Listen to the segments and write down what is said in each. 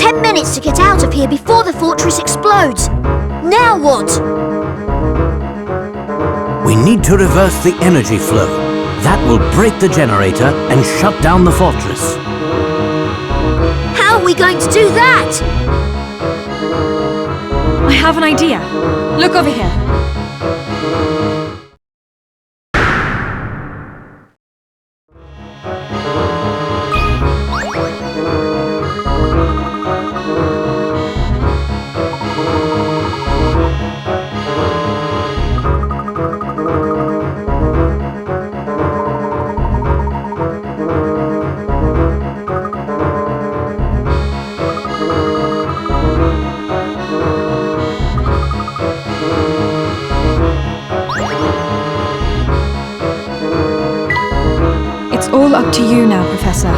10 minutes to get out of here before the fortress explodes. Now what? We need to reverse the energy flow. That will break the generator and shut down the fortress. How are we going to do that? I have an idea. Look over here. It's all up to you now, Professor.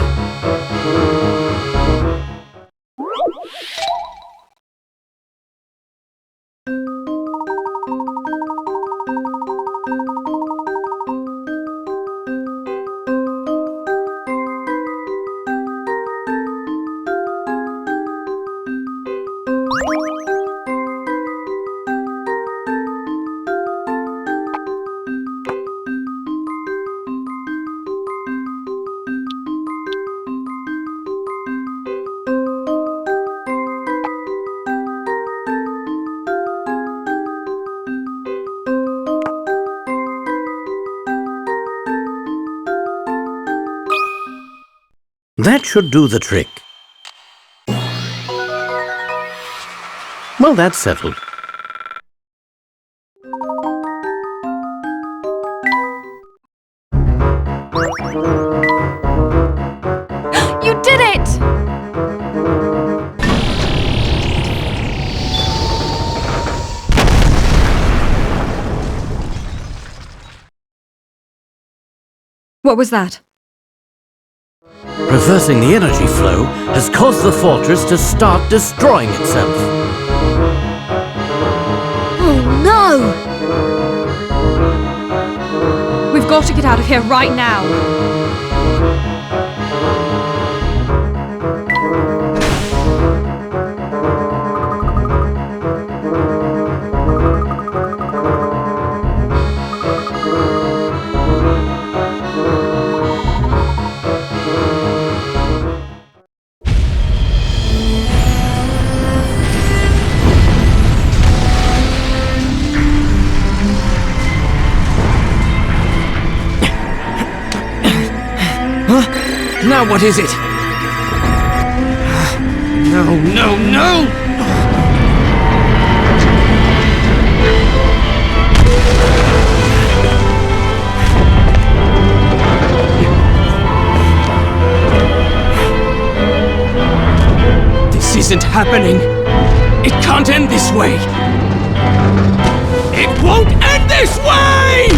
That should do the trick. Well, that's settled. You did it! What was that? Reversing the energy flow has caused the fortress to start destroying itself. Oh no! We've got to get out of here right now. Now what is it? No, no, no! This isn't happening. It can't end this way. It won't end this way!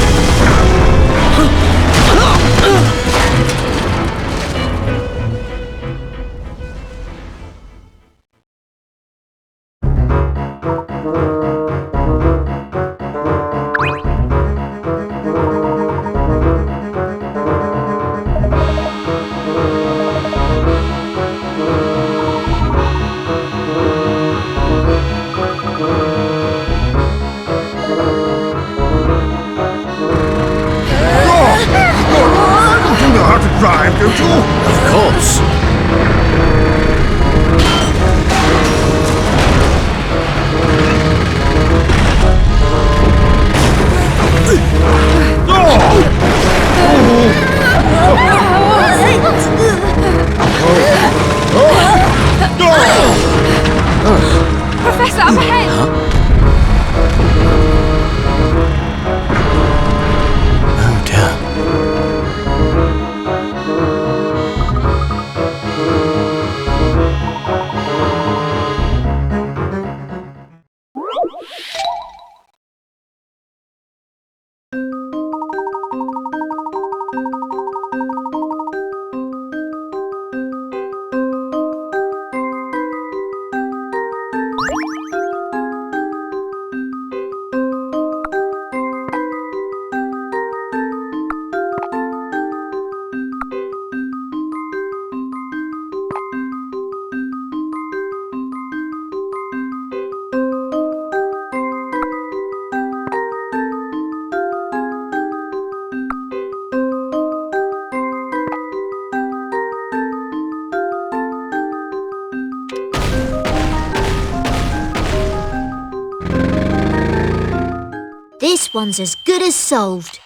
This one's as good as solved.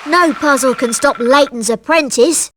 No puzzle can stop Layton's apprentice.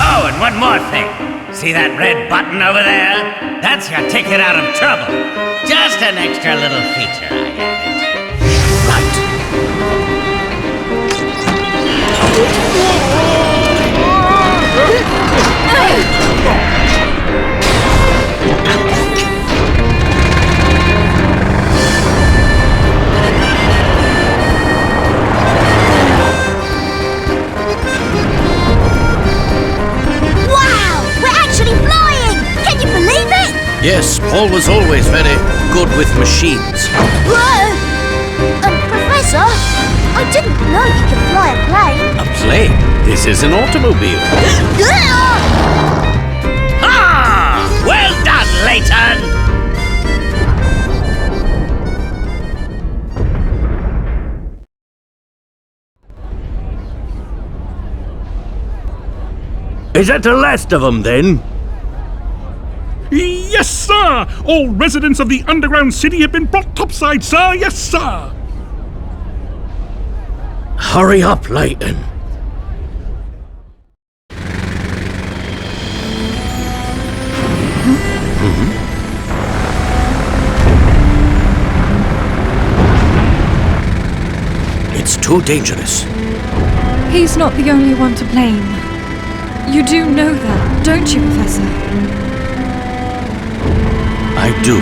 Oh, and one more thing. See that red button over there? That's your ticket out of trouble. Just an extra little feature I added. Right. Wow! We're actually flying! Can you believe it? Yes, Paul was always very good with machines. Whoa! Professor, I didn't know you could fly a plane. A plane? This is an automobile. Ha! Well done, Layton! Is that the last of them, then? Yes, sir! All residents of the underground city have been brought topside, sir! Yes, sir! Hurry up, Layton. It's too dangerous. He's not the only one to blame. You do know that, don't you, Professor? I do.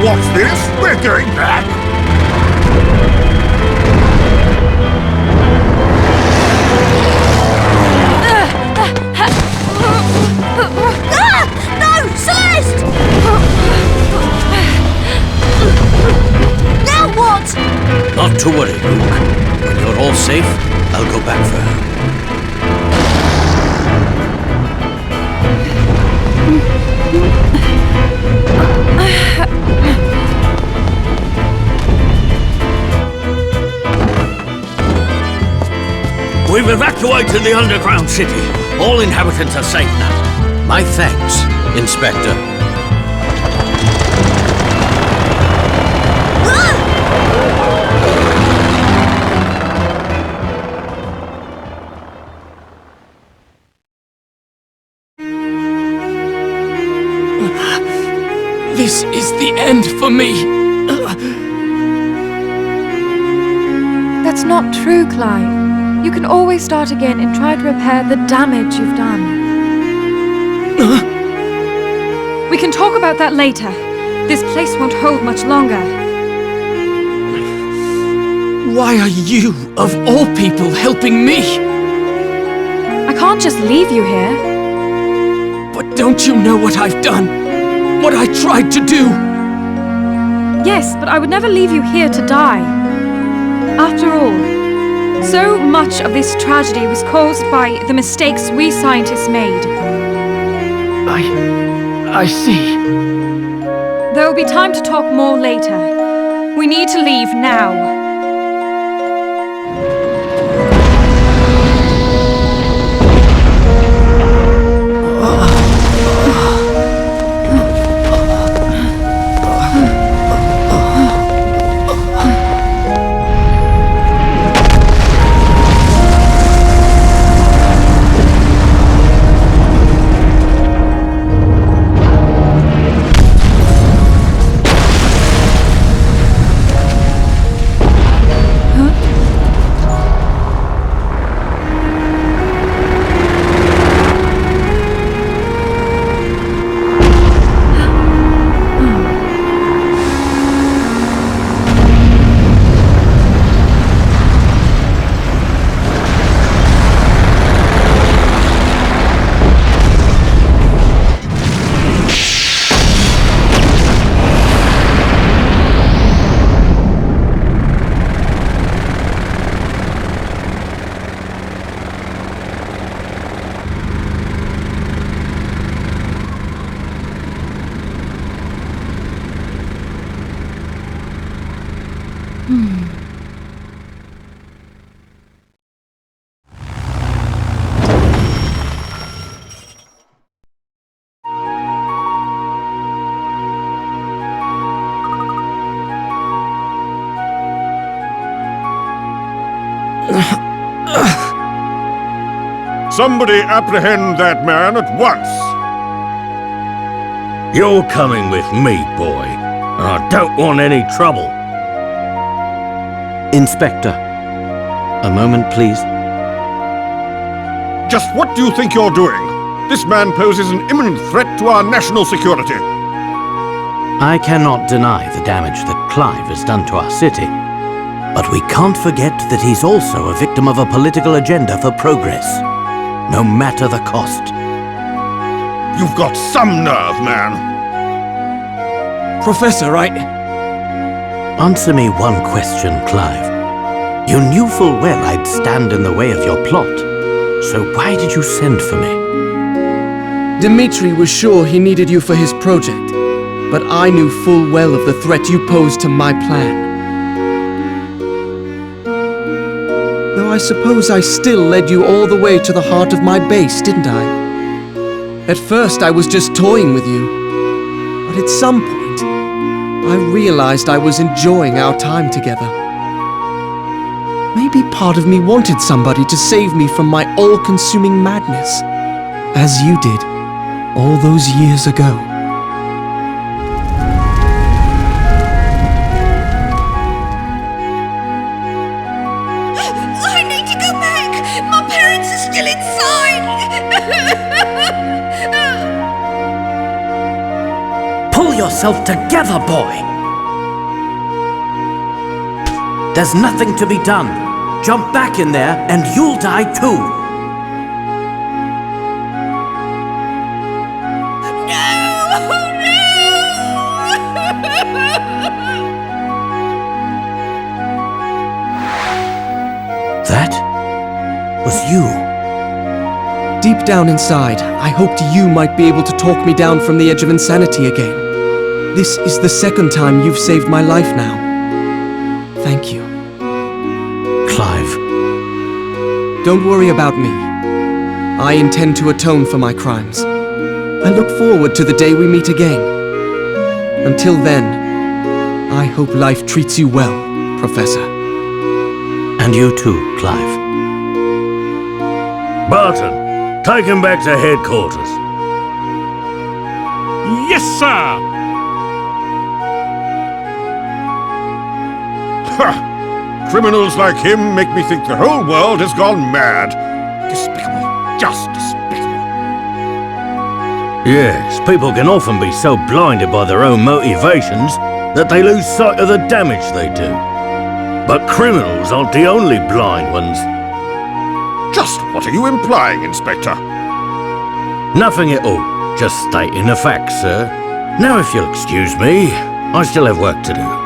What's this? We're going back! No! Celeste! Now what? Not to worry, Luke. When you're all safe, I'll go back for her. We've evacuated the underground city. All inhabitants are safe now. My thanks, Inspector. This is the end for me. That's not true, Clive. You can always start again and try to repair the damage you've done. We can talk about that later. This place won't hold much longer. Why are you, of all people, helping me? I can't just leave you here. But don't you know what I've done? What I tried to do? Yes, but I would never leave you here to die. After all, so much of this tragedy was caused by the mistakes we scientists made. I see. There will be time to talk more later. We need to leave now. Somebody apprehend that man at once! You're coming with me, boy. I don't want any trouble. Inspector, a moment, please. Just what do you think you're doing? This man poses an imminent threat to our national security. I cannot deny the damage that Clive has done to our city. But we can't forget that he's also a victim of a political agenda for progress, no matter the cost. You've got some nerve, man. Professor, Answer me one question, Clive. You knew full well I'd stand in the way of your plot, so why did you send for me? Dimitri was sure he needed you for his project, but I knew full well of the threat you posed to my plan. Though I suppose I still led you all the way to the heart of my base, didn't I? At first I was just toying with you, but at some point I realized I was enjoying our time together. Maybe part of me wanted somebody to save me from my all-consuming madness, as you did all those years ago. I need to go back! My parents are still inside! Pull yourself together, boy! There's nothing to be done. Jump back in there and you'll die too. That was you. Deep down inside, I hoped you might be able to talk me down from the edge of insanity again. This is the second time you've saved my life now. Thank you. Clive. Don't worry about me. I intend to atone for my crimes. I look forward to the day we meet again. Until then, I hope life treats you well, Professor. And you too, Clive. Barton, take him back to headquarters. Yes, sir! Criminals like him make me think the whole world has gone mad. Despicable. Just despicable. Yes, people can often be so blinded by their own motivations that they lose sight of the damage they do. But criminals aren't the only blind ones. Just what are you implying, Inspector? Nothing at all. Just stating the facts, sir. Now, if you'll excuse me, I still have work to do.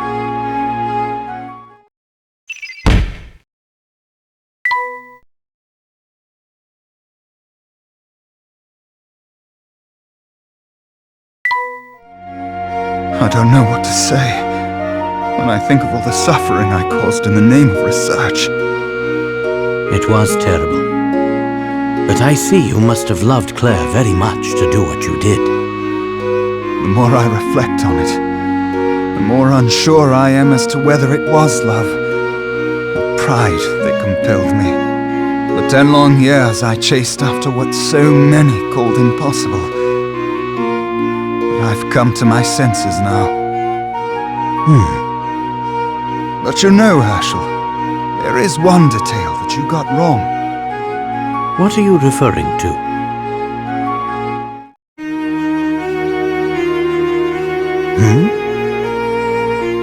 I don't know what to say when I think of all the suffering I caused in the name of research. It was terrible. But I see you must have loved Claire very much to do what you did. The more I reflect on it, the more unsure I am as to whether it was love or pride that compelled me. For 10 long years I chased after what so many called impossible. But I've come to my senses now. But you know, Herschel, there is one detail that you got wrong. What are you referring to?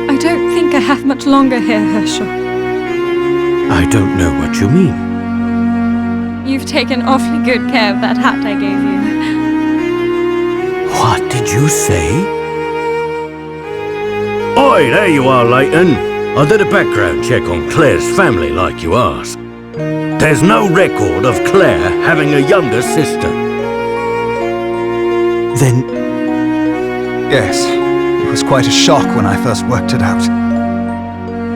I don't think I have much longer here, Herschel. I don't know what you mean. You've taken awfully good care of that hat I gave you. What did you say? Oi, there you are, Layton. I did a background check on Claire's family like you asked. There's no record of Claire having a younger sister. Then... Yes, it was quite a shock when I first worked it out.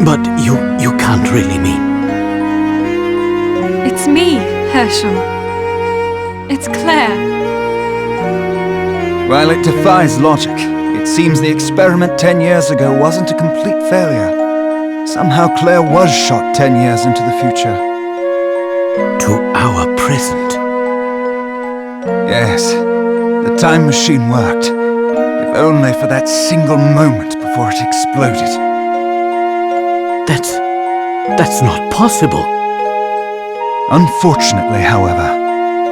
But you can't really mean... It's me, Herschel. It's Claire. While it defies logic, it seems the experiment 10 years ago wasn't a complete failure. Somehow Claire was shot 10 years into the future. To our present. Yes, the time machine worked. If only for that single moment before it exploded. That's not possible. Unfortunately, however,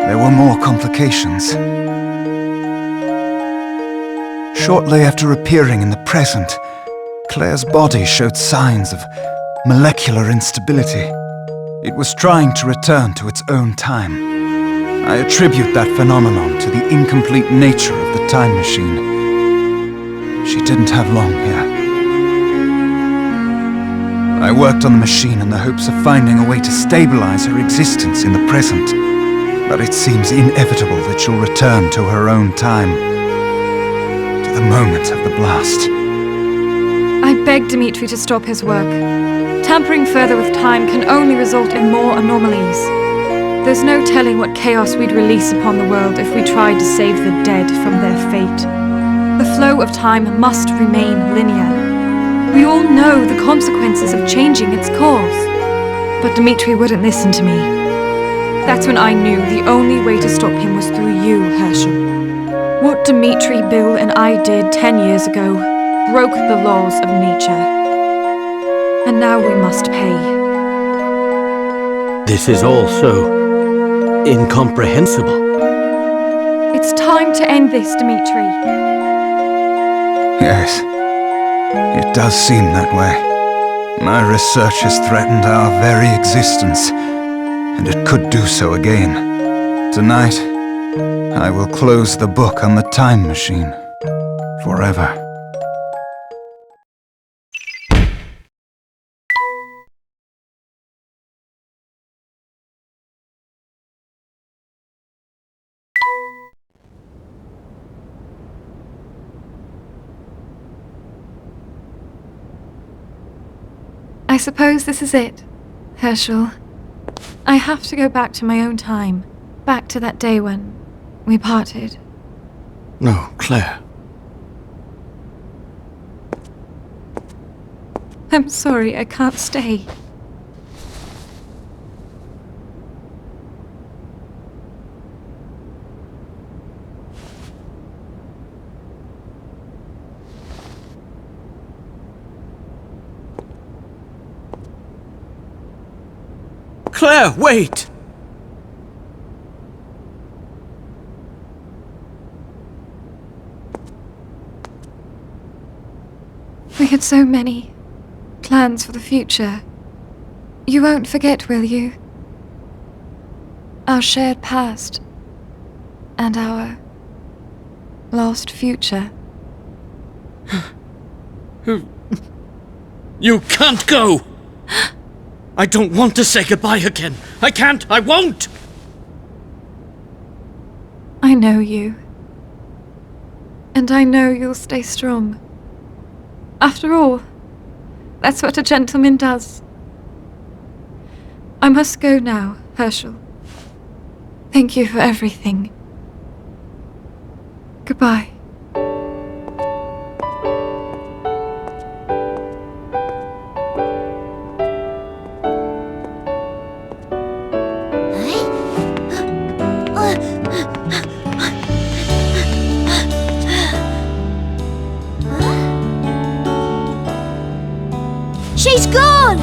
there were more complications. Shortly after appearing in the present, Claire's body showed signs of molecular instability. It was trying to return to its own time. I attribute that phenomenon to the incomplete nature of the time machine. She didn't have long here. I worked on the machine in the hopes of finding a way to stabilize her existence in the present, but it seems inevitable that she'll return to her own time, to the moment of the blast. I beg Dimitri to stop his work. Tampering further with time can only result in more anomalies. There's no telling what chaos we'd release upon the world if we tried to save the dead from their fate. The flow of time must remain linear. We all know the consequences of changing its course. But Dimitri wouldn't listen to me. That's when I knew the only way to stop him was through you, Herschel. What Dimitri, Bill, and I did 10 years ago broke the laws of nature. And now we must pay. This is all so incomprehensible. It's time to end this, Dimitri. Yes, it does seem that way. My research has threatened our very existence, and it could do so again. Tonight, I will close the book on the time machine. Forever. I suppose this is it, Herschel. I have to go back to my own time, back to that day when we parted. No, Claire. I'm sorry, I can't stay. Claire, wait! We had so many plans for the future. You won't forget, will you? Our shared past and our lost future. You can't go! I don't want to say goodbye again. I can't. I won't! I know you. And I know you'll stay strong. After all, that's what a gentleman does. I must go now, Herschel. Thank you for everything. Goodbye. She's gone!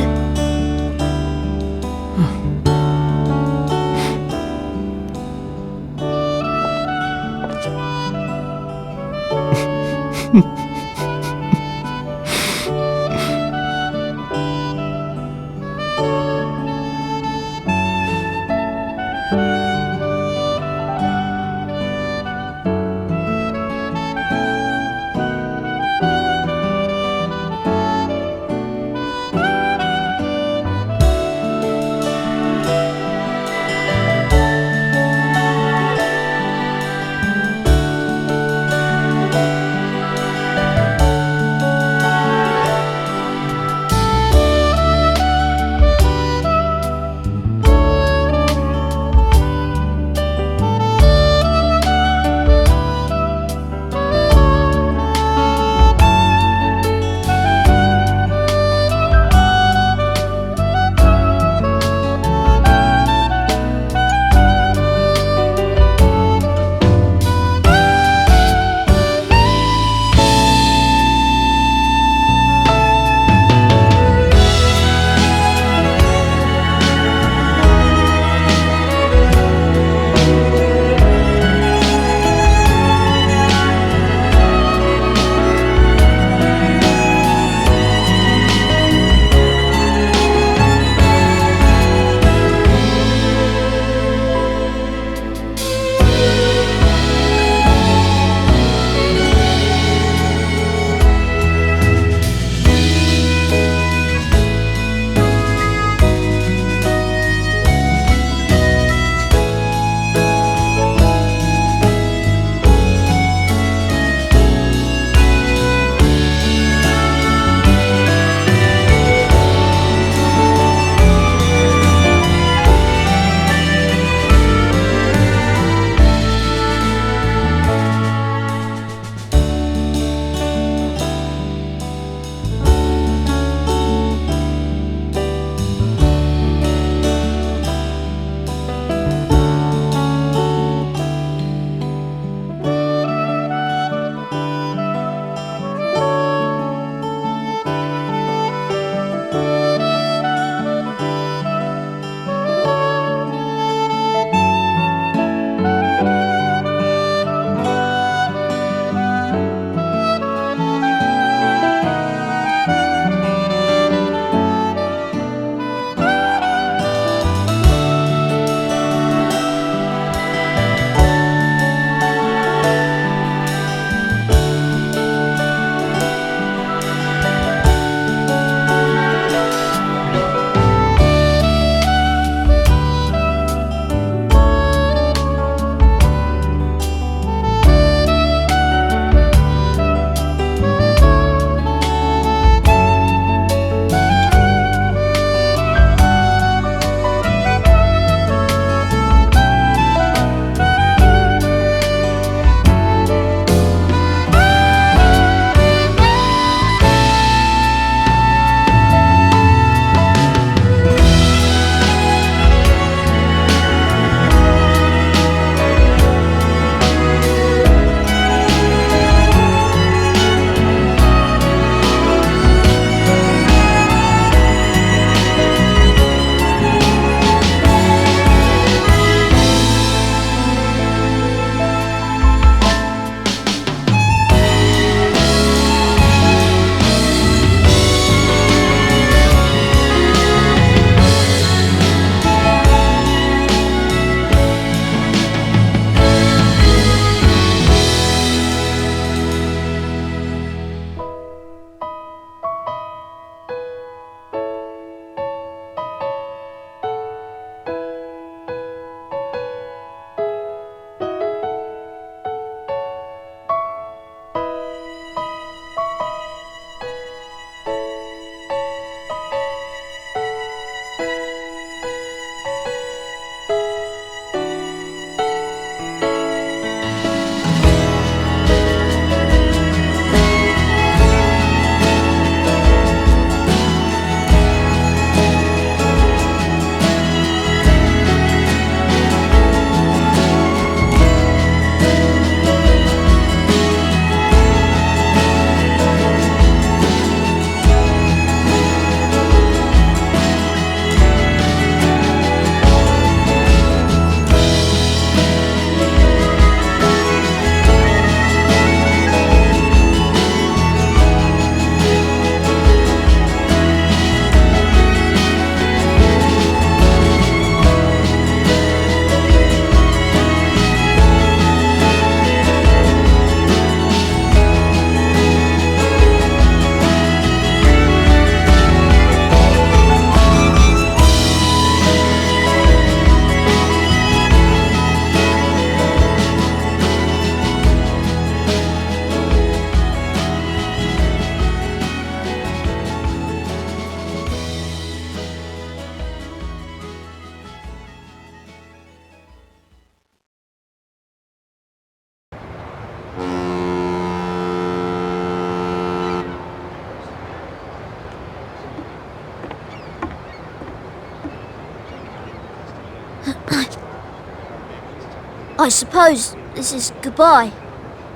I suppose this is goodbye.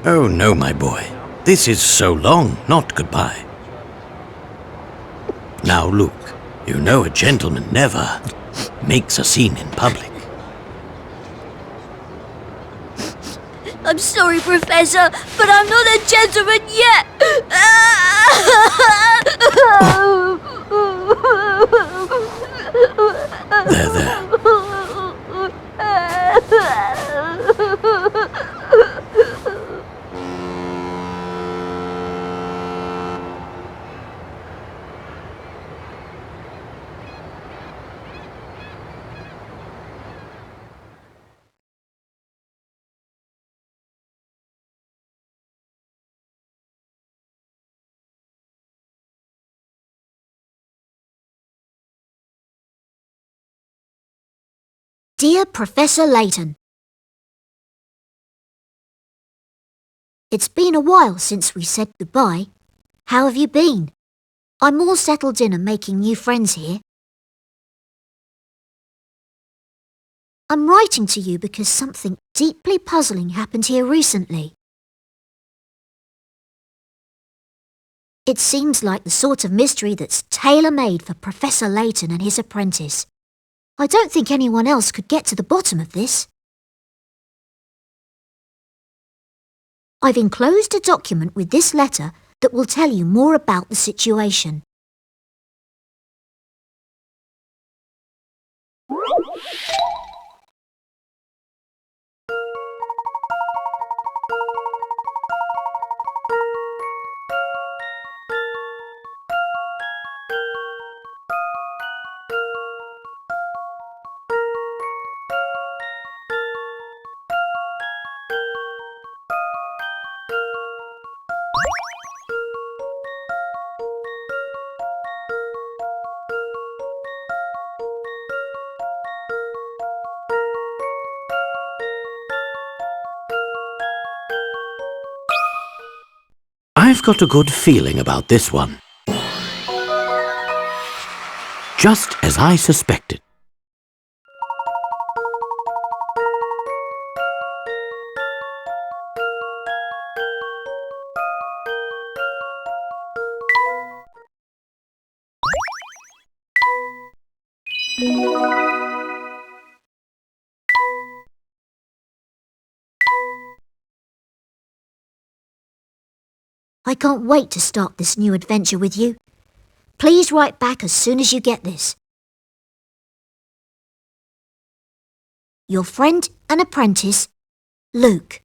Oh no, my boy. This is so long, not goodbye. Now, Luke, you know a gentleman never makes a scene in public. I'm sorry, Professor, but I'm not a gentleman yet! There. Dear Professor Layton, it's been a while since we said goodbye. How have you been? I'm all settled in and making new friends here. I'm writing to you because something deeply puzzling happened here recently. It seems like the sort of mystery that's tailor-made for Professor Layton and his apprentice. I don't think anyone else could get to the bottom of this. I've enclosed a document with this letter that will tell you more about the situation. I've got a good feeling about this one. Just as I suspected. I can't wait to start this new adventure with you. Please write back as soon as you get this. Your friend and apprentice, Luke.